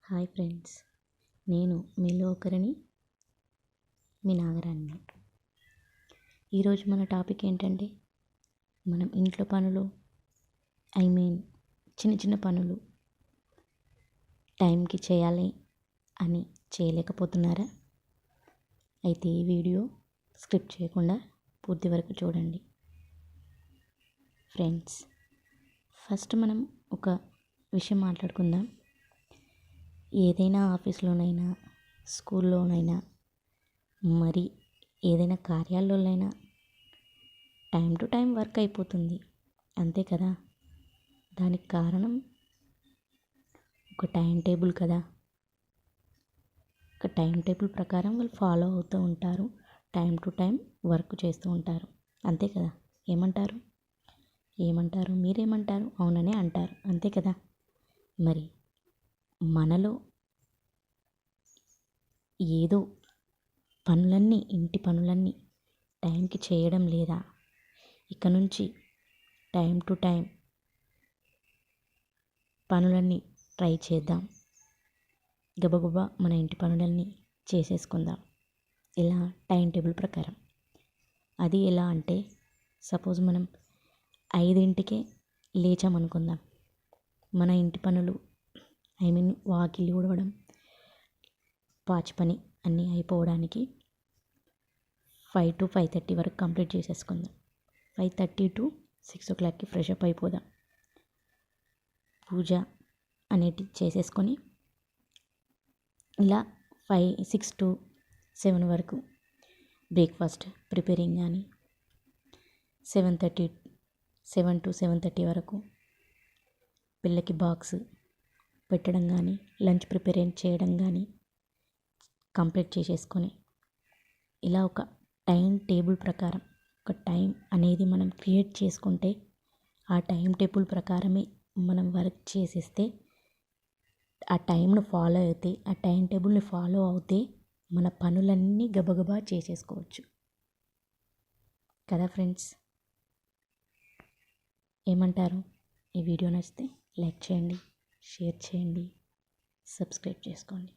Hi friends, నేను మీలో ఒకరిని, మీ నాగరాణిని. ఈరోజు మన టాపిక్ ఏంటంటే, మనం ఇంట్లో పనులు చిన్న చిన్న పనులు టైంకి చేయాలి అని చేయలేకపోతున్నారా? అయితే ఈ వీడియో స్క్రిప్ట్ చేయకుండా పూర్తి వరకు చూడండి. ఫ్రెండ్స్, ఫస్ట్ మనం ఒక విషయం మాట్లాడుకుందాం. ఏదైనా ఆఫీస్లోనైనా, స్కూల్లోనైనా, మరి ఏదైనా కార్యాలయంలోనైనా టైం టు టైం వర్క్ అయిపోతుంది, అంతే కదా. దానికి కారణం ఒక టైం టేబుల్ కదా. ఒక టైం టేబుల్ ప్రకారం వాళ్ళు ఫాలో అవుతూ ఉంటారు, టైం టు టైం వర్క్ చేస్తూ ఉంటారు, అంతే కదా. ఏమంటారు మీరేమంటారు? అవుననే అంటారు, అంతే కదా. మరి మనలో ఏదో ఇంటి పనులన్నీ టైంకి చేయడం లేదా? ఇక నుంచి టైం టు టైం పనులన్నీ ట్రై చేద్దాం. గబగబా మన ఇంటి పనులన్నీ చేసేసుకుందాం, ఇలా టైం టేబుల్ ప్రకారం. అది ఎలా అంటే, సపోజ్ మనం 5ంటికే లేచామనుకుందాం. మన ఇంటి పనులు వాకిలి ఊడవడం, పాచి పని అన్నీ అయిపోవడానికి 5 to 5:30 వరకు కంప్లీట్ చేసేసుకుందాం. 5:30 to 6 o'clockకి ఫ్రెష్ అప్ అయిపోదాం. పూజ అనేటి చేసేసుకొని ఇలా 6 to 7 వరకు బ్రేక్ఫాస్ట్ ప్రిపేరింగ్ కానీ, 7 to 7:30 వరకు పిల్లకి బాక్స్ పెట్టడం కానీ, లంచ్ ప్రిపేర్ చేయడం కానీ కంప్లీట్ చేసేసుకొని, ఇలా ఒక టైం టేబుల్ ప్రకారం ఒక టైం అనేది మనం క్రియేట్ చేసుకుంటే, ఆ టైం టేబుల్ ప్రకారమే మనం వర్క్ చేసేస్తే, ఆ టైంను ఫాలో అయితే, ఆ టైం టేబుల్ని ఫాలో అవుతే మన పనులన్నీ గబగబా చేసేసుకోవచ్చు కదా ఫ్రెండ్స్. ఏమంటారు? ఈ వీడియో నచ్చితే లైక్ చేయండి, షేర్ చేయండి, సబ్స్క్రైబ్ చేసుకోండి.